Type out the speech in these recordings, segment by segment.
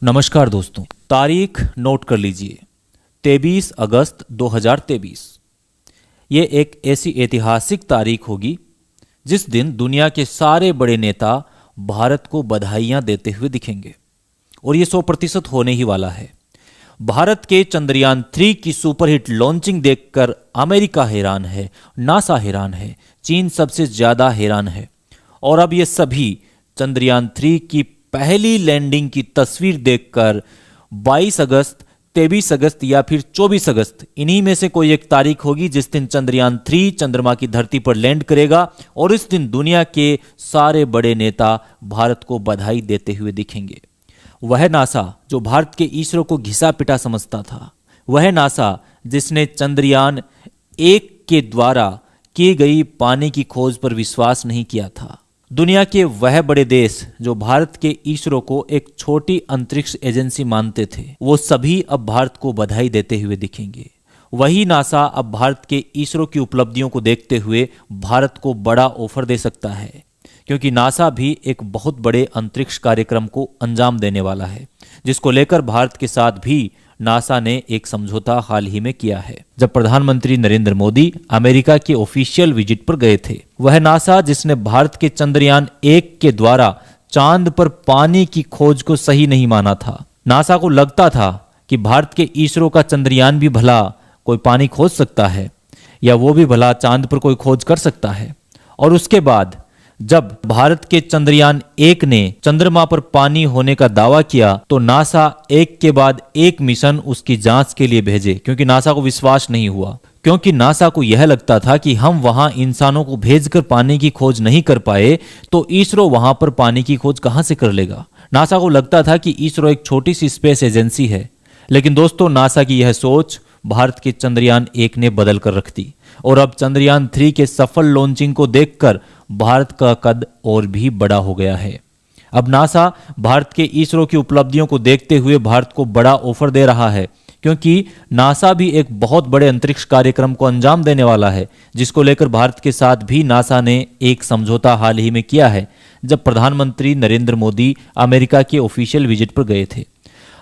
नमस्कार दोस्तों, तारीख नोट कर लीजिए। 23 अगस्त 2023। ये एक ऐसी ऐतिहासिक तारीख होगी जिस दिन दुनिया के सारे बड़े नेता भारत को बधाइयां देते हुए दिखेंगे, और ये 100% होने ही वाला है। भारत के चंद्रयान 3 की सुपरहिट लॉन्चिंग देखकर अमेरिका हैरान है, नासा हैरान है, चीन सबसे ज्यादा हैरान है। और अब ये सभी चंद्रयान 3 की पहली लैंडिंग की तस्वीर देखकर 22 अगस्त, 23 अगस्त या फिर 24 अगस्त, इन्हीं में से कोई एक तारीख होगी जिस दिन चंद्रयान 3 चंद्रमा की धरती पर लैंड करेगा, और इस दिन दुनिया के सारे बड़े नेता भारत को बधाई देते हुए दिखेंगे। वह नासा जो भारत के इसरो को घिसा पिटा समझता था, वह नासा जिसने चंद्रयान 1 के द्वारा की गई पानी की खोज पर विश्वास नहीं किया था, दुनिया के वह बड़े देश जो भारत के इसरो को एक छोटी अंतरिक्ष एजेंसी मानते थे, वो सभी अब भारत को बधाई देते हुए दिखेंगे। वही नासा अब भारत के इसरो की उपलब्धियों को देखते हुए भारत को बड़ा ऑफर दे सकता है, क्योंकि नासा भी एक बहुत बड़े अंतरिक्ष कार्यक्रम को अंजाम देने वाला है, जिसको लेकर भारत के साथ भी नासा ने एक समझौता हाल ही में किया है। जब प्रधानमंत्री नरेंद्र मोदी अमेरिका के ऑफिशियल विजिट पर गए थे, वह नासा जिसने भारत के चंद्रयान 1 के द्वारा चांद पर पानी की खोज को सही नहीं माना था। नासा को लगता था कि भारत के इसरो का चंद्रयान भी भला कोई पानी खोज सकता है, या वो भी भला चांद पर कोई खोज कर सकता है। और उसके बाद जब भारत के चंद्रयान 1 ने चंद्रमा पर पानी होने का दावा किया, तो नासा एक के बाद एक मिशन उसकी जांच के लिए भेजे, क्योंकि नासा को विश्वास नहीं हुआ। क्योंकि नासा को यह लगता था कि हम वहां इंसानों को भेजकर पानी की खोज नहीं कर पाए, तो इसरो वहां पर पानी की खोज कहां से कर लेगा। नासा को लगता था कि इसरो एक छोटी सी स्पेस एजेंसी है। लेकिन दोस्तों, नासा की यह सोच भारत के चंद्रयान 1 ने बदल कर रख दी, और अब चंद्रयान 3 के सफल लॉन्चिंग को देखकर भारत का कद और भी बड़ा हो गया है। अब नासा भारत के इसरो की उपलब्धियों को देखते हुए भारत को बड़ा ऑफर दे रहा है, क्योंकि नासा भी एक बहुत बड़े अंतरिक्ष कार्यक्रम को अंजाम देने वाला है, जिसको लेकर भारत के साथ भी नासा ने एक समझौता हाल ही में किया है, जब प्रधानमंत्री नरेंद्र मोदी अमेरिका के ऑफिशियल विजिट पर गए थे।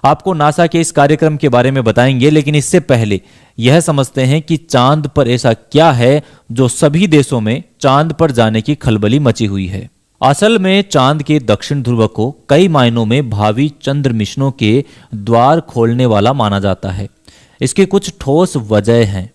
आपको नासा के इस कार्यक्रम के बारे में बताएंगे, लेकिन इससे पहले यह समझते हैं कि चांद पर ऐसा क्या है जो सभी देशों में चांद पर जाने की खलबली मची हुई है। असल में चांद के दक्षिण ध्रुव को कई मायनों में भावी चंद्र मिशनों के द्वार खोलने वाला माना जाता है। इसके कुछ ठोस वजह हैं।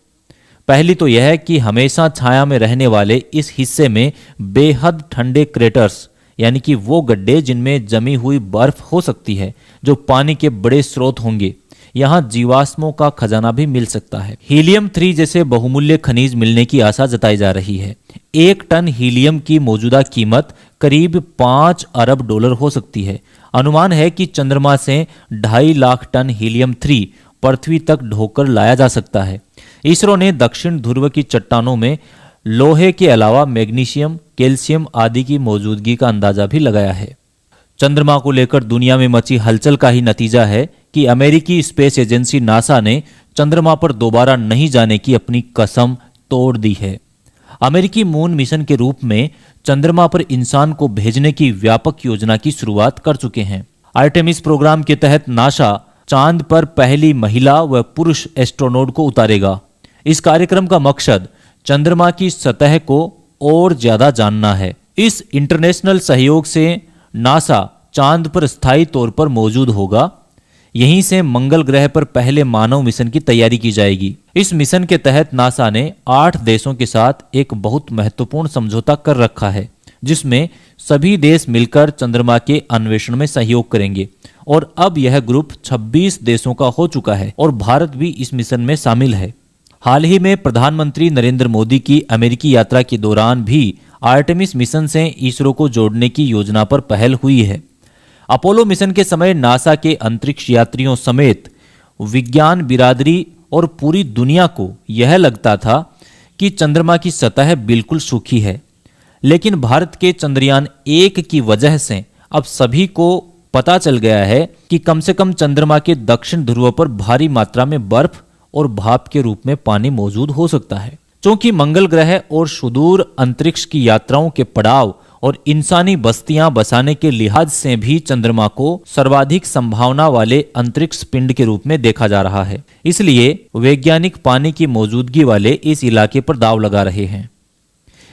पहली तो यह है कि हमेशा छाया में रहने वाले इस हिस्से में बेहद ठंडे क्रेटर्स, यानी कि वो गड्ढे जिनमें जमी हुई बर्फ हो सकती है, जो पानी के बड़े स्रोत होंगे। यहाँ जीवाश्मों का खजाना भी मिल सकता है। हीलियम 3 जैसे बहुमूल्य खनिज मिलने की आशा जताई जा रही है। 1 टन हीलियम की मौजूदा कीमत करीब $5 अरब हो सकती है। अनुमान है कि चंद्रमा से 2.5 लाख टन हीलियम 3 पृथ्वी तक ढोकर लाया जा सकता है। इसरो ने दक्षिण ध्रुव की चट्टानों में लोहे के अलावा मैग्नीशियम, कैल्शियम आदि की मौजूदगी का अंदाजा भी लगाया है। चंद्रमा को लेकर दुनिया में मची हलचल का ही नतीजा है कि अमेरिकी स्पेस एजेंसी नासा ने चंद्रमा पर दोबारा नहीं जाने की अपनी कसम तोड़ दी है। अमेरिकी मून मिशन के रूप में चंद्रमा पर इंसान को भेजने की व्यापक योजना की शुरुआत कर चुके हैं। आर्टेमिस प्रोग्राम के तहत नासा चांद पर पहली महिला व पुरुष एस्ट्रोनॉट को उतारेगा। इस कार्यक्रम का मकसद चंद्रमा की सतह को और ज्यादा जानना है। इस इंटरनेशनल सहयोग से नासा चांद पर स्थायी तौर पर मौजूद होगा। यहीं से मंगल ग्रह पर पहले मानव मिशन की तैयारी की जाएगी। इस मिशन के तहत नासा ने 8 देशों के साथ एक बहुत महत्वपूर्ण समझौता कर रखा है, जिसमें सभी देश मिलकर चंद्रमा के अन्वेषण में सहयोग करेंगे। और अब यह ग्रुप 26 देशों का हो चुका है, और भारत भी इस मिशन में शामिल है। हाल ही में प्रधानमंत्री नरेंद्र मोदी की अमेरिकी यात्रा के दौरान भी आर्टेमिस मिशन से इसरो को जोड़ने की योजना पर पहल हुई है। अपोलो मिशन के समय नासा के अंतरिक्ष यात्रियों समेत विज्ञान बिरादरी और पूरी दुनिया को यह लगता था कि चंद्रमा की सतह बिल्कुल सूखी है, लेकिन भारत के चंद्रयान 1 की वजह से अब सभी को पता चल गया है कि कम से कम चंद्रमा के दक्षिण ध्रुव पर भारी मात्रा में बर्फ और भाप के रूप में पानी मौजूद हो सकता है। क्योंकि मंगल ग्रह और सुदूर अंतरिक्ष की यात्राओं के पड़ाव और इंसानी बस्तियां बसाने के लिहाज से भी चंद्रमा को सर्वाधिक संभावना वाले अंतरिक्ष पिंड के रूप में देखा जा रहा है। इसलिए वैज्ञानिक पानी की मौजूदगी वाले इस इलाके पर दांव लगा रहे हैं।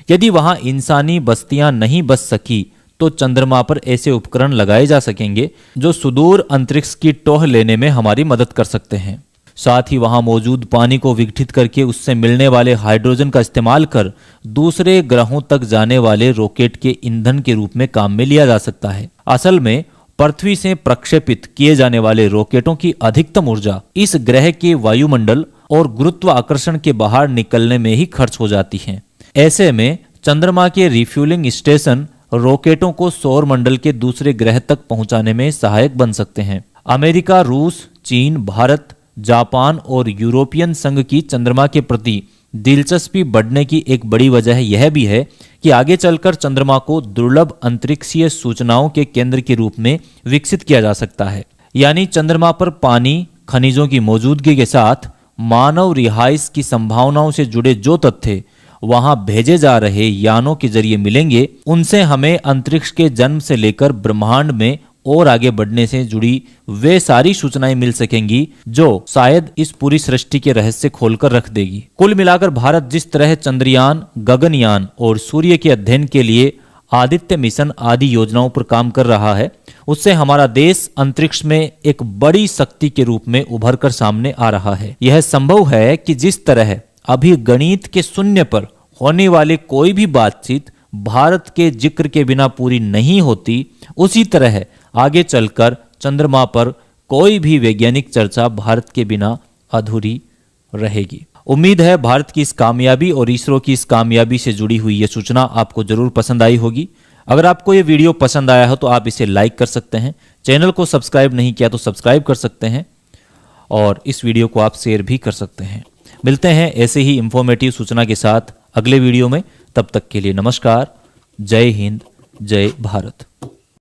यदि वहां इंसानी बस्तियां नहीं बस सकी तो चंद्रमा पर ऐसे उपकरण लगाए जा सकेंगे जो सुदूर अंतरिक्ष की टोह लेने में हमारी मदद कर सकते हैं। साथ ही वहां मौजूद पानी को विघटित करके उससे मिलने वाले हाइड्रोजन का इस्तेमाल कर दूसरे ग्रहों तक जाने वाले रॉकेट के ईंधन के रूप में काम में लिया जा सकता है। असल में पृथ्वी से प्रक्षेपित किए जाने वाले रॉकेटों की अधिकतम ऊर्जा इस ग्रह के वायुमंडल और गुरुत्वाकर्षण के बाहर निकलने में ही खर्च हो जाती है। ऐसे में चंद्रमा के रिफ्यूलिंग स्टेशन रॉकेटों को सौर मंडल के दूसरे ग्रह तक पहुंचाने में सहायक बन सकते हैं। अमेरिका, रूस, चीन, भारत, जापान और यूरोपियन संघ की चंद्रमा के प्रति दिलचस्पी बढ़ने की एक बड़ी वजह यह भी है कि आगे चलकर चंद्रमा को दुर्लभ अंतरिक्षीय सूचनाओं के केंद्र के रूप में विकसित किया जा सकता है। यानी चंद्रमा पर पानी, खनिजों की मौजूदगी के साथ मानव रिहाइश की संभावनाओं से जुड़े जो तथ्य वहां भेजे जा रहे यानों के जरिए मिलेंगे, उनसे हमें अंतरिक्ष के जन्म से लेकर ब्रह्मांड में और आगे बढ़ने से जुड़ी वे सारी सूचनाएं मिल सकेंगी जो शायद इस पूरी सृष्टि के रहस्य खोलकर रख देगी। कुल मिलाकर भारत जिस तरह चंद्रयान, गगनयान और सूर्य के अध्ययन के लिए आदित्य मिशन आदि योजनाओं पर काम कर रहा है, उससे हमारा देश अंतरिक्ष में एक बड़ी शक्ति के रूप में उभर कर सामने आ रहा है। यह संभव है कि जिस तरह अभी गणित के शून्य पर होने वाले कोई भी बातचीत भारत के जिक्र के बिना पूरी नहीं होती, उसी तरह आगे चलकर चंद्रमा पर कोई भी वैज्ञानिक चर्चा भारत के बिना अधूरी रहेगी। उम्मीद है भारत की इस कामयाबी और इसरो की इस कामयाबी से जुड़ी हुई यह सूचना आपको जरूर पसंद आई होगी। अगर आपको यह वीडियो पसंद आया हो तो आप इसे लाइक कर सकते हैं। चैनल को सब्सक्राइब नहीं किया तो सब्सक्राइब कर सकते हैं और इस वीडियो को आप शेयर भी कर सकते हैं। मिलते हैं ऐसे ही इंफॉर्मेटिव सूचना के साथ अगले वीडियो में। तब तक के लिए नमस्कार। जय हिंद, जय भारत।